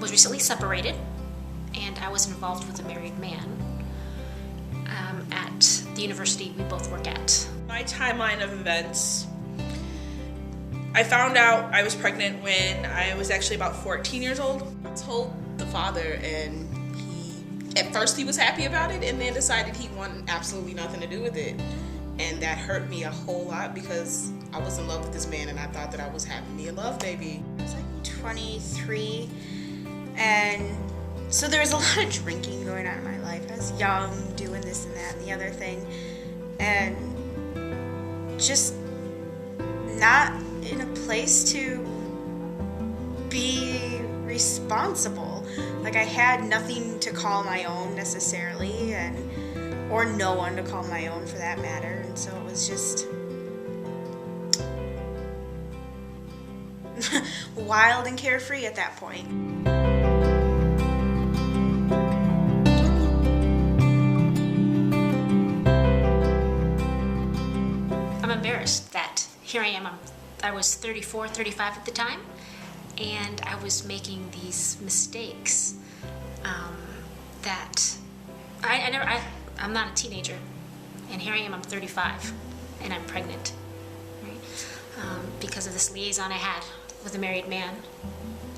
was recently separated, and I was involved with a married man at the university we both work at. My timeline of events, I found out I was pregnant when I was actually about 14 years old. I told the father, and at first he was happy about it, and then decided he wanted absolutely nothing to do with it. And that hurt me a whole lot because I was in love with this man and I thought that I was having me a love baby. I was like 23, and so there was a lot of drinking going on in my life. I was young, doing this and that and the other thing, and just not in a place to be responsible. Like, I had nothing to call my own necessarily, or no one to call my own for that matter, and so it was just wild and carefree at that point. I'm embarrassed that here I am. I was 34, 35 at the time, and I was making these mistakes that I'm not a teenager, and here I am, I'm 35, and I'm pregnant, right? Because of this liaison I had with a married man,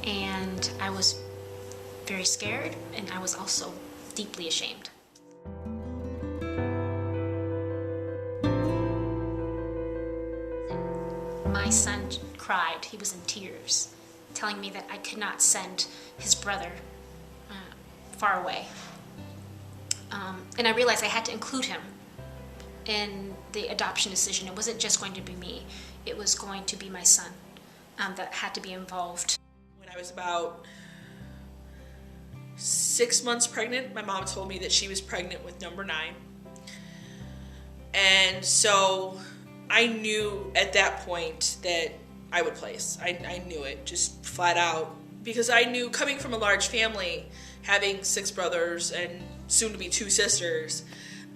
and I was very scared, and I was also deeply ashamed. My son cried. He was in tears, telling me that I could not send his brother far away. And I realized I had to include him in the adoption decision. It wasn't just going to be me. It was going to be my son that had to be involved. When I was about 6 months pregnant, my mom told me that she was pregnant with number 9. And so I knew at that point that I would place. I knew it, just flat out. Because I knew, coming from a large family, having 6 brothers and soon to be 2 sisters,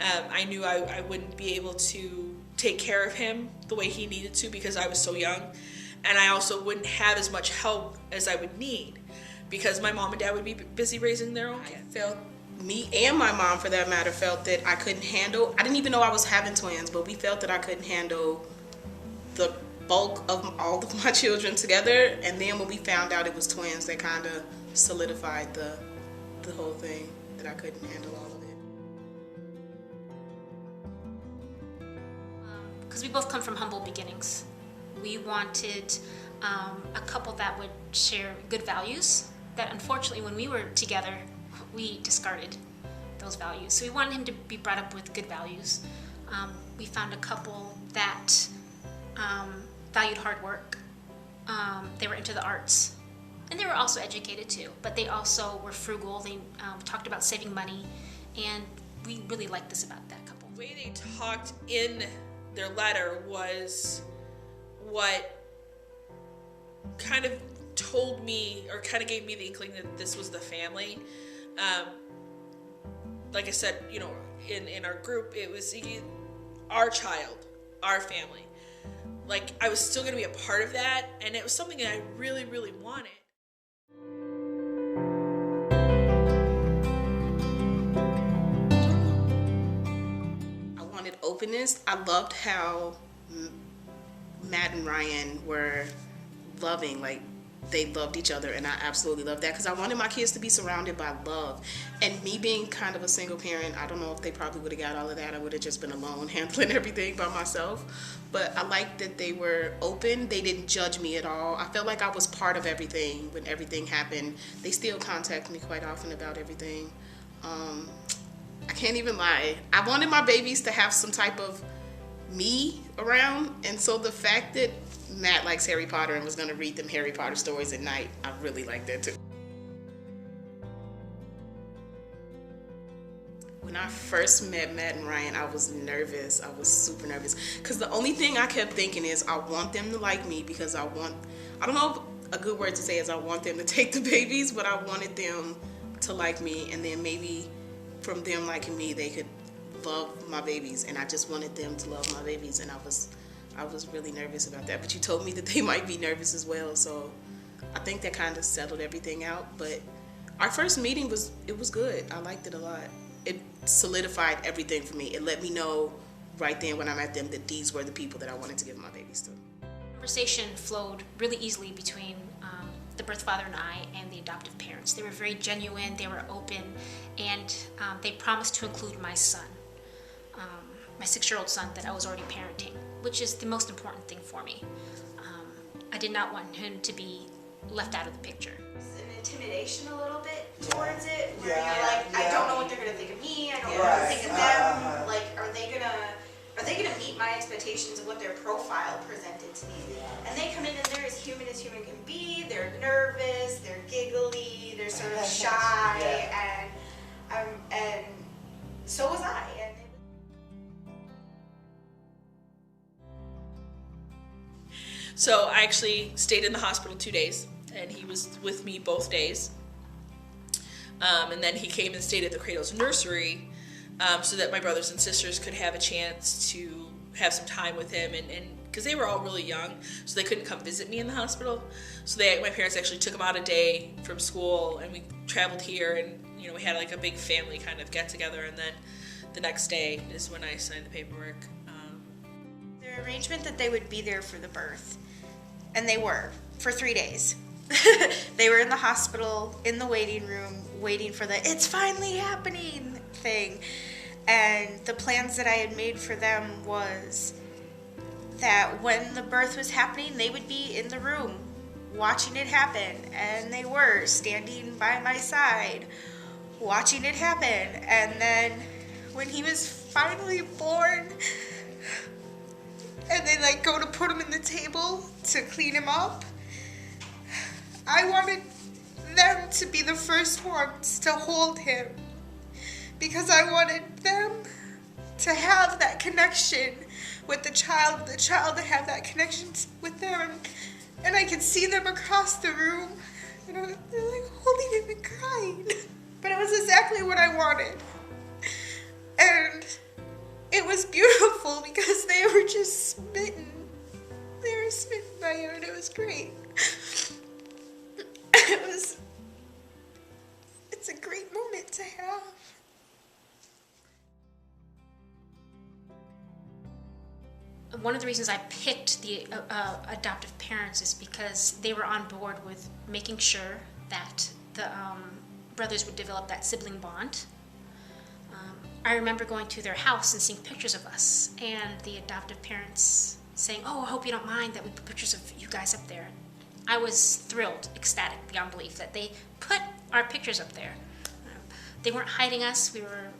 I knew I wouldn't be able to take care of him the way he needed to because I was so young. And I also wouldn't have as much help as I would need because my mom and dad would be busy raising their own kids. I felt, me and my mom for that matter, felt that I couldn't handle, I didn't even know I was having twins, but we felt that I couldn't handle the bulk of all of my children together. And then when we found out it was twins, that kind of solidified the whole thing, that I couldn't handle all of it. Because we both come from humble beginnings. We wanted a couple that would share good values that, unfortunately, when we were together, we discarded those values. So we wanted him to be brought up with good values. We found a couple that valued hard work. They were into the arts. And they were also educated too, but they also were frugal. They talked about saving money, and we really liked this about that couple. The way they talked in their letter was what kind of told me, or kind of gave me the inkling that this was the family. Like I said, you know, in our group, it was our child, our family. Like, I was still going to be a part of that, and it was something that I really, really wanted. I wanted openness. I loved how Matt and Ryan were loving, like, they loved each other, and I absolutely loved that because I wanted my kids to be surrounded by love. And me being kind of a single parent, I don't know if they probably would have got all of that. I would have just been alone handling everything by myself. But I liked that they were open. They didn't judge me at all. I felt like I was part of everything when everything happened. They still contact me quite often about everything. I can't even lie. I wanted my babies to have some type of me around, and so the fact that Matt likes Harry Potter and was going to read them Harry Potter stories at night, I really like that too. When I first met Matt and Ryan, I was nervous. I was super nervous because the only thing I kept thinking is I want them to like me because I don't know if a good word to say is I want them to take the babies, but I wanted them to like me, and then maybe from them liking me, they could love my babies, and I just wanted them to love my babies, and I was really nervous about that. But you told me that they might be nervous as well, so I think that kind of settled everything out. But Our first meeting was good. I liked it a lot. It solidified everything for me. It let me know right then when I met them that these were the people that I wanted to give my babies to. Conversation flowed really easily between the birth father and I and the adoptive parents. They were very genuine, they were open, and they promised to include my son, my 6-year-old son that I was already parenting, which is the most important thing for me. I did not want him to be left out of the picture. It's an intimidation a little bit towards it, where you're like, I don't know what they're gonna think of me, I don't know what to think of them. Like, are they gonna meet my expectations of what their profile presented to me? And they come in and they're as human can be. They're nervous, they're giggly, they're sort of shy, and so was I. So I actually stayed in the hospital 2 days, and he was with me both days. And then he came and stayed at the Cradles nursery, so that my brothers and sisters could have a chance to have some time with him, and because they were all really young, so they couldn't come visit me in the hospital. So my parents actually took him out a day from school, and we traveled here, and we had like a big family kind of get together, and then the next day is when I signed the paperwork. The arrangement that they would be there for the birth, and they were for 3 days. They were in the hospital, in the waiting room, waiting for the "it's finally happening" thing. And the plans that I had made for them was that when the birth was happening, they would be in the room watching it happen. And they were standing by my side, watching it happen. And then when he was finally born, and they go to put him in the table to clean him up, I wanted them to be the first ones to hold him, because I wanted them to have that connection with the child to have that connection with them. And I could see them across the room, and they're holding him and crying. But it was exactly what I wanted. And it was beautiful because they were just smitten. They were smitten by him, and it was great. It's a great moment to have. One of the reasons I picked the adoptive parents is because they were on board with making sure that the brothers would develop that sibling bond. I remember going to their house and seeing pictures of us, and the adoptive parents saying, "Oh, I hope you don't mind that we put pictures of you guys up there." I was thrilled, ecstatic, beyond belief that they put our pictures up there. They weren't hiding us. We were,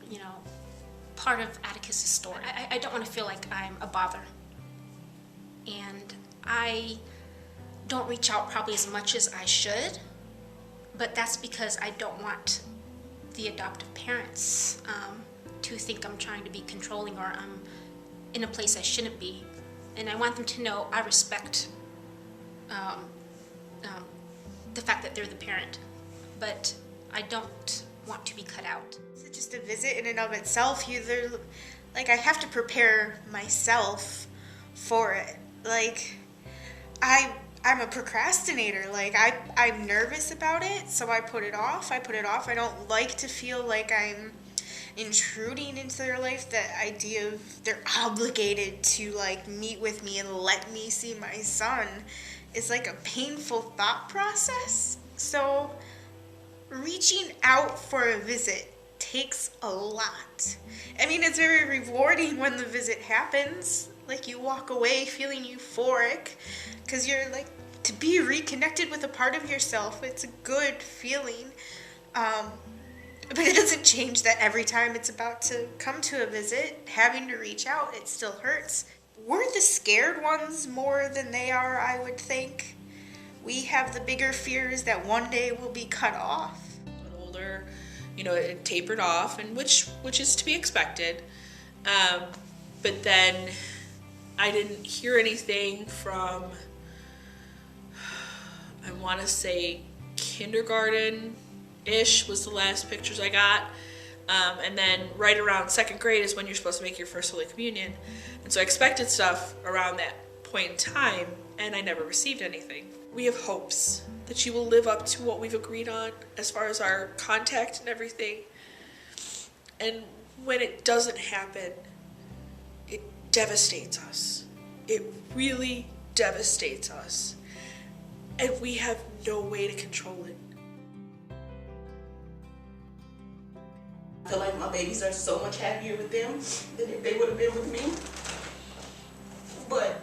part of Atticus's story. I don't want to feel like I'm a bother. And I don't reach out probably as much as I should, but that's because I don't want the adoptive parents to think I'm trying to be controlling or I'm in a place I shouldn't be. And I want them to know I respect the fact that they're the parent, but I don't want to be cut out. So just a visit in and of itself, I have to prepare myself for it. I'm a procrastinator. I'm nervous about it, so I put it off. I don't like to feel like I'm intruding into their life. The idea of they're obligated to meet with me and let me see my son is a painful thought process. So reaching out for a visit takes a lot. It's very rewarding when the visit happens. You walk away feeling euphoric because you're to be reconnected with a part of yourself. It's a good feeling. But it doesn't change that every time it's about to come to a visit, having to reach out, it still hurts. We're the scared ones more than they are, I would think. We have the bigger fears that one day we'll be cut off. A little older, it tapered off, and which is to be expected. But then I didn't hear anything from, I want to say kindergarten-ish was the last pictures I got. And then right around 2nd grade is when you're supposed to make your first Holy Communion. And so I expected stuff around that point in time, and I never received anything. We have hopes that she will live up to what we've agreed on as far as our contact and everything. And when it doesn't happen, it devastates us. It really devastates us. And we have no way to control it. I feel like my babies are so much happier with them than if they would have been with me. But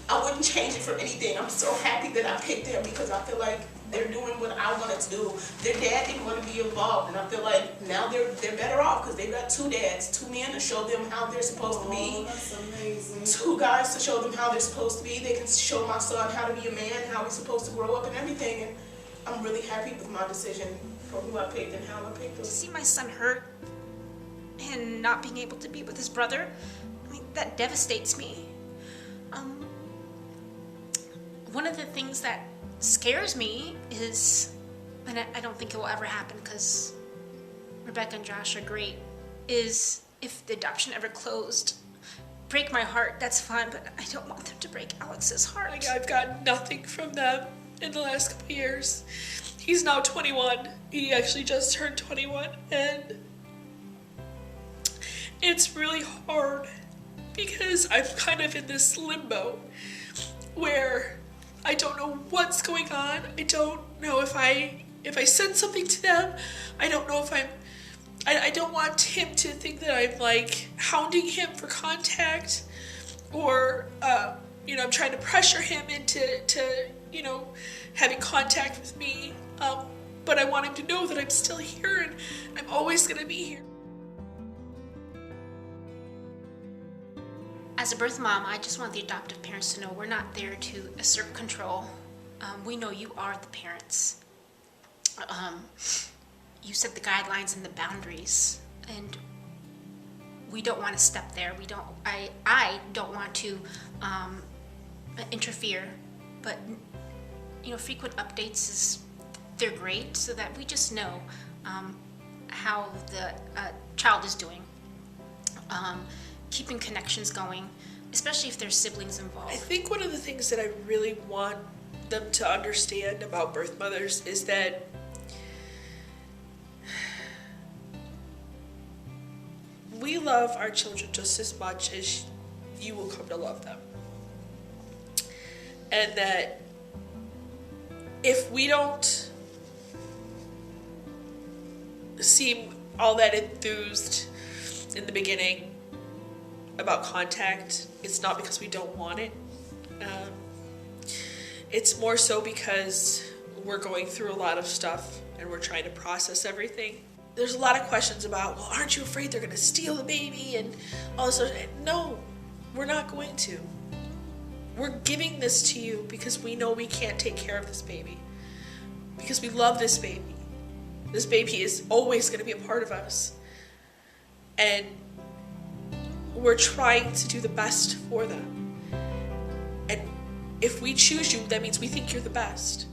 I wouldn't change it for anything. I'm so happy that I picked them because I feel like they're doing what I wanted to do. Their dad didn't want to be involved, and I feel like now they're better off because they've got two dads, two men to show them how they're supposed to be. That's amazing. Two guys to show them how they're supposed to be. They can show my son how to be a man, how he's supposed to grow up and everything. And I'm really happy with my decision for who I picked and how I picked them. To see my son hurt and not being able to be with his brother, I mean, that devastates me. One of the things that scares me is, and I don't think it will ever happen because Rebecca and Josh are great, is if the adoption ever closed, break my heart, that's fine, but I don't want them to break Alex's heart. Like, I've got nothing from them in the last couple years. He's now 21. He actually just turned 21, and it's really hard because I'm kind of in this limbo where I don't know what's going on. I don't know if I send something to them. I don't know if I don't want him to think that I'm like hounding him for contact, or I'm trying to pressure him into having contact with me. But I want him to know that I'm still here and I'm always gonna be here. As a birth mom, I just want the adoptive parents to know we're not there to assert control. We know you are the parents. You set the guidelines and the boundaries, and we don't want to step there. I don't want to interfere, but frequent updates they're great so that we just know how the child is doing. Keeping connections going, especially if there's siblings involved. I think one of the things that I really want them to understand about birth mothers is that we love our children just as much as you will come to love them. And that if we don't seem all that enthused in the beginning about contact, it's not because we don't want it. It's more so because we're going through a lot of stuff and we're trying to process everything. There's a lot of questions about, well, aren't you afraid they're going to steal the baby and all this other? No, we're not going to. We're giving this to you because we know we can't take care of this baby. Because we love this baby. This baby is always going to be a part of us. And we're trying to do the best for them. And if we choose you, that means we think you're the best.